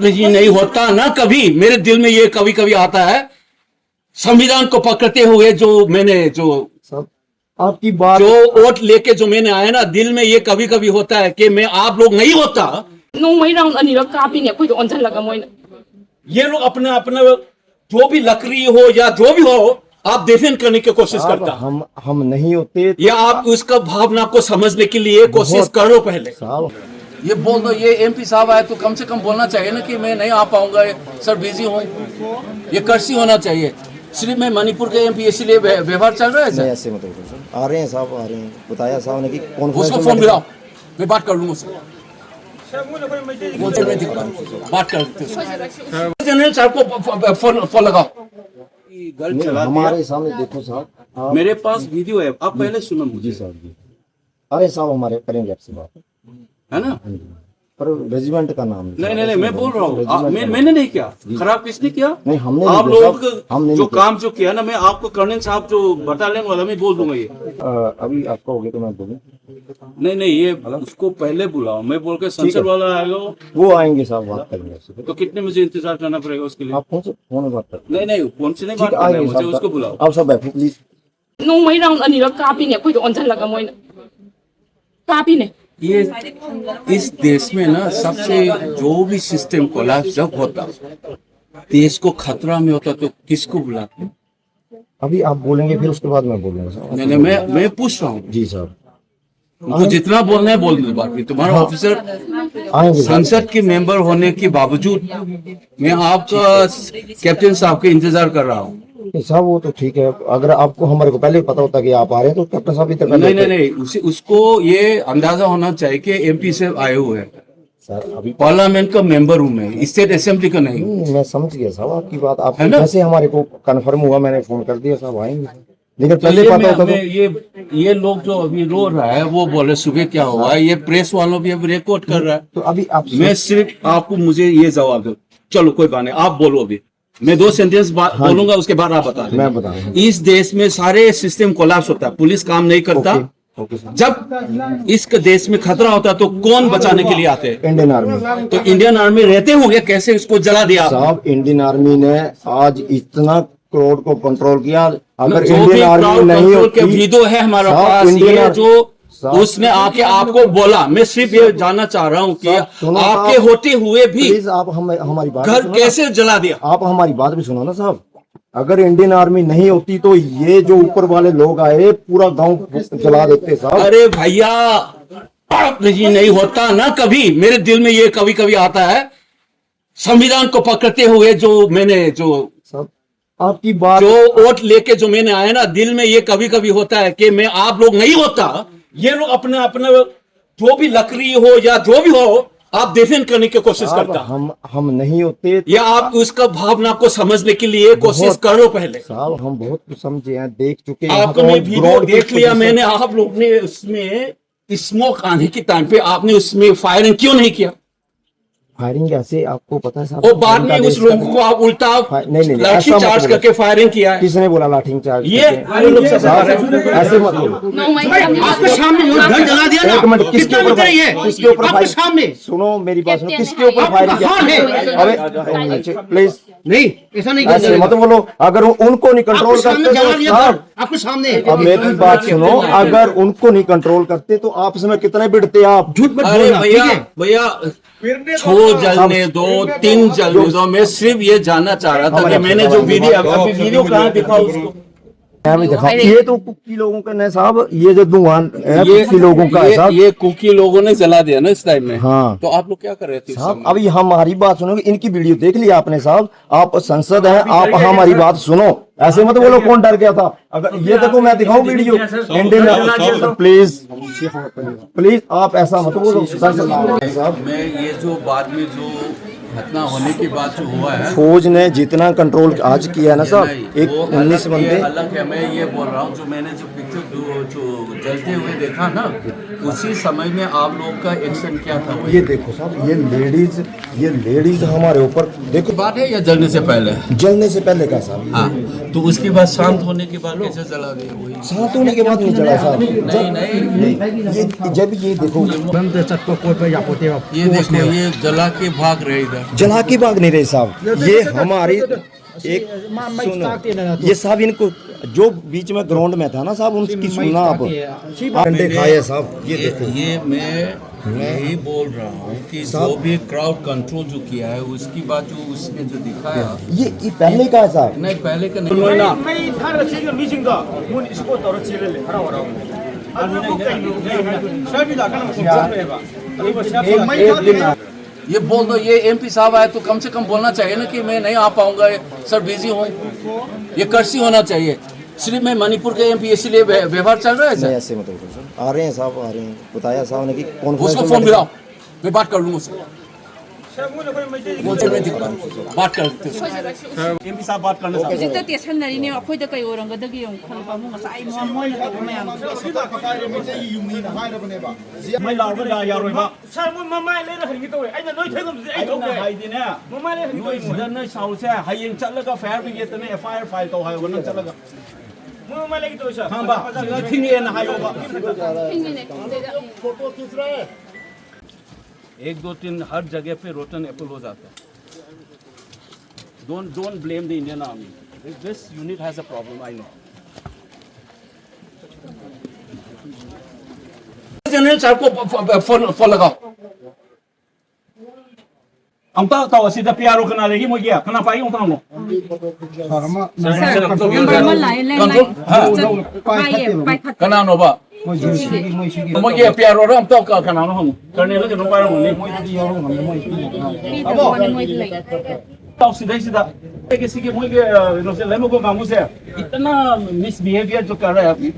नहीं होता ना कभी, मेरे दिल में ये कभी कभी आता है, संविधान को पकड़ते हुए जो मैंने जो सब आपकी बात जो वोट लेके जो मैंने आया ना, दिल में ये कभी कभी होता है कि मैं आप लोग नहीं होता, 弄没让你的咖啡呢，会就安全了个么呢？ ये लोग अपने अपने जो भी लकड़ी हो या जो भी हो आप डिफेंड करने की कोशिश साहब, करता, हम नहीं होते या आप उसका भावना को समझने के लिए कोशिश करो पहले। साहब। ये बोल दो, ये एमपी साहब आए तो कम से कम बोलना चाहिए ना कि मैं नहीं आ पाऊंगा सर, बिजी हूँ, ये कर्सी होना चाहिए। सिर्फ मैं मणिपुर के एमपी इसलिए व्यवहार चल रहा है नहीं सर। ऐसे मत बोलो सर, आ रहे हैं साहब, आ रहे हैं, बताया साहब ने कि उसको फोन मिलाओ, मैं बात कर लूंगा उससे, बात कर लेते जनरल साहब को फोन लगाओ। हमारे सामने देखो साहब, आप मेरे पास वीडियो है, आप पहले सुनो मुझे साहब जी, अरे साहब हमारे करेंगे आपसे बात, है ना। पर रेजिमेंट का नाम नहीं मैं बोल रहा हूँ, मैंने नहीं किया खराब, किसने किया? नहीं, हमने आप नहीं किया लोग साहब, हमने जो नहीं किया। काम जो किया ना, मैं आपको कर्नल साहब जो बटालियन वाला मैं बोल दूंगा ये। अभी आपका हो गया तो मैं बोलूँ, नहीं ये उसको पहले बुलाओ, मैं बोल के संसद वाला आएगा वो आएंगे साहब, बात करेंगे आपसे। तो कितने मुझे इंतजार करना पड़ेगा उसके लिए? आप फोन में बात करें, नहीं फोन से नहीं बात ठीक करना है आएंगे मुझे, साहब, उसको बुलाओ। आप सब बैठो प्लीज। 弄没让你的咖啡呢，会就安全了个么呢？咖啡呢？ ये इस देश में ना सबसे जो भी सिस्टम कोलैप्स जब होता, देश को खतरा में होता तो किसको बुलाते? अभी आप बोलेंगे फिर उसके बाद मैं बोलूंगा साहब। नहीं मैं पूछ रहा हूँ, जी साहब, उनको जितना बोलना है बोल दो। बाकी तुम्हारा ऑफिसर आएंगे साहब। संसद के मेंबर होने के बावजूद मैं आपका कैप्टन साहब के इंतजार कर रहा हूँ। नहीं साहब वो तो ठीक है, अगर आपको हमारे को पहले पता होता कि आप आ रहे हैं तो कैप्टन साहब इतना नहीं उसको ये अंदाजा होना चाहिए कि एमपी से आए हुए हैं, सर। अभी पार्लियामेंट का मेंबर हूँ मैं, स्टेट असेंबली का नहीं। मैं समझ गया साहब आपकी बात, आप है ना? जैसे हमारे को कंफर्म हुआ मैंने फोन कर दिया साहब, आएंगे। लेकिन तो पहले ये पता होता मैं ये लोग जो अभी रो रहा है वो बोले सुबह क्या हुआ, ये प्रेस वालों भी अभी रिकॉर्ड कर रहा है। तो अभी आप मैं सिर्फ आपको मुझे ये जवाब दो, चलो कोई बात नहीं, आप बोलो अभी, मैं 2 सेंटेंस बोलूंगा उसके बाद आप बता देना। मैं बता रहा हूँ। इस देश में सारे सिस्टम कोलैप्स होता है, पुलिस काम नहीं करता, ओके सर। जब इस देश में खतरा होता है तो कौन बचाने के लिए आते हैं? इंडियन आर्मी तो इंडियन आर्मी रहते हुए कैसे इसको जला दिया आपने? साहब, इंडियन आर्मी ने आज इतना क्राउड को कंट्रोल किया, अगर जो भी इंडियन आर्मी क्राउड नहीं कंट्रोल के होती वीडियो है हमारे साहब, पास, इंडियन ये आर्मी- जो साहब, उसने आके आपको बोला, मैं सिर्फ ये जानना चाह रहा हूँ कि साहब, सुनो आपके साहब, होते हुए भी प्लीज आप हमारी बात घर सुनो ना। कैसे जला दिया? आप हमारी बात भी सुनो ना साहब, अगर इंडियन आर्मी नहीं होती तो ये जो ऊपर वाले लोग आए पूरा गांव जला देते साहब। अरे भैया नहीं होता ना कभी, मेरे दिल में ये कभी कभी आता है, संविधान को पकड़ते हुए जो मैंने जो साहब आपकी बात जो वोट लेके जो मैंने आया ना, दिल में ये कभी कभी होता है कि मैं आप लोग नहीं होता, ये लोग अपने अपने जो भी लकड़ी हो या जो भी हो आप डिफेंड करने की कोशिश साहब, करता, हम नहीं होते या आप उसका भावना को समझने के लिए कोशिश करो पहले। साहब, हम बहुत कुछ समझे हैं, देख चुके हैं। आपको मैं वीडियो देख लिया मैंने, आप लोग ने उसमें स्मोक आने के टाइम पे आपने उसमें फायरिंग क्यों नहीं किया? फायरिंग ऐसे आपको पता है साहब, और बाद में उस लोगों को आप उल्टा नहीं, लाठी ऐसा मत चार्ज बोलो। करके फायरिंग किया है। किसने बोला लाठी चार्ज ये करके? ये लोग सब बता रहे हैं। ऐसे मत बोलो। 弄没让你 आपके सामने जो घर जला दिया ना, एक मिनट, किसके कितना ऊपर बता रही है? किसके ऊपर आपके फायर? सामने। सुनो मेरी बात सुनो, कैप्टन किसके है, ऊपर फायर किया? कहाँ है? अबे प्लीज नहीं, ऐसा नहीं ऐसे करना। मत बोलो, अगर उनको नहीं कंट्रोल आपके सामने करते जला तो दिया साहब, घर, आपके सामने। अब मेरी बात सुनो, अगर उनको नहीं कंट्रोल करते तो आपस में कितने भिड़ते आप? झूठ मत अरे बोलना, भैया ठीक है? भैया छो जलने दो, 3 जलने दो, मैं सिर्फ ये जानना चाह रहा था कि मैंने जो वीडियो अभी वीडियो कहाँ दिखा उसको? मैं भी दिखाऊं। ये तो कुकी लोगों का नहीं साहब, ये जो धुआं है कुकी लोगों का है साहब। ये कुकी लोगों ने जला दिया ना इस टाइम में। हाँ। तो आप लोग क्या कर रहे थे उस साहब समय? अभी हमारी बात सुनोगे, इनकी वीडियो देख लिया आपने साहब, आप संसद हैं, आप हमारी बात सुनो, ऐसे मत बोलो कौन डर गया था। अगर ये देखो मैं दिखाऊं वीडियो इंडियन, प्लीज आप ऐसा मत बोलो साहब। मैं ये जो बाद में जो घटना होने के बाद जो हुआ है, फौज ने जितना कंट्रोल आज किया है ना साहब, एक वो 19 अलग- बंदे ये अलग है। मैं ये बोल रहा हूँ जो मैंने जो पिक्चर जो जलते हुए देखा ना, उसी समय में आप लोग का एक्शन क्या था? ये देखो साहब, ये लेडीज हमारे ऊपर देखो, बात है या जलने से पहले? जलने से पहले का साहब। हाँ, तो उसके बाद शांत होने के बाद कैसे जला दिया वही? शांत होने के बाद नहीं जला साहब। नहीं ये जब ये देखो ये देखो ये जला के भाग रहे इधर। जला के भाग नहीं रहे साहब, ये हमारी एक सुनो, ये साहब इनको जो बीच में ग्राउंड में था ना साहब, उनकी सुनना आप अंडे खाए साहब। ये देखो ये मैं यही बोल रहा हूँ कि जो भी क्राउड कंट्रोल जो किया है उसकी बात जो उसने जो दिखाया ये पहले का है साहब। नहीं पहले का नहीं। ये बोल दो ये एमपी साहब आए तो कम से कम बोलना चाहिए ना कि मैं नहीं आ पाऊंगा सर बिजी हूँ। ये कर्सी होना चाहिए। सिर्फ मैं मणिपुर के एमपी इसलिए व्यवहार चल रहा है नहीं सर। ऐसे मत बोलो सर, आ रहे हैं साहब, आ रहे हैं, बताया साहब ने कि उसको फोन मिलाओ, मैं बात कर लूंगा उससे। बात कर एमपी साहब बात करना चाहते हैं। ꯍꯧꯖꯤꯛꯇ ꯇꯦꯁꯟꯅꯔꯤꯅꯦ ꯑꯩꯈꯣꯏꯗ ꯀꯩ ꯑꯣꯏꯔꯝꯒꯗꯒꯦ ꯌꯦꯡꯉꯨ ꯈꯜꯂꯣ ꯉꯁꯥꯏ ꯃꯣꯏꯅ ꯇꯧꯕ ꯃꯌꯥꯝꯗꯣ मैं लाऊंगा यारोइबा सर मोय ममाय लेना हरिंगे तौरे आइना नोय थैगमसे आइ थौके हाइदिने ममाय ले हरिंगे नोय सिदन साउसे हायें चलगा फायर ब्रिगेड ने एफआईआर फाइल तो हायो न चलगा मोय ममाय लेगी तो सर हांबा थिंगे न हायोबा। एक दो तीन हर जगह पे रोटन एप्पल हो जाता है। Don't blame the Indian army, this unit has a problem I know. General साहब को फोन लगाओ। अमता ताऊ सीधा प्यारो कना लेगी मोगिया कना पाई उतना नो कना नो बा मोगिया प्यारो रो अमता का कना नो हम करने लगे नो पारो ने ताऊ सीधा किसी के मोगे नो से लेमो को मामू से इतना मिसबिहेवियर जो कर रहा है अभी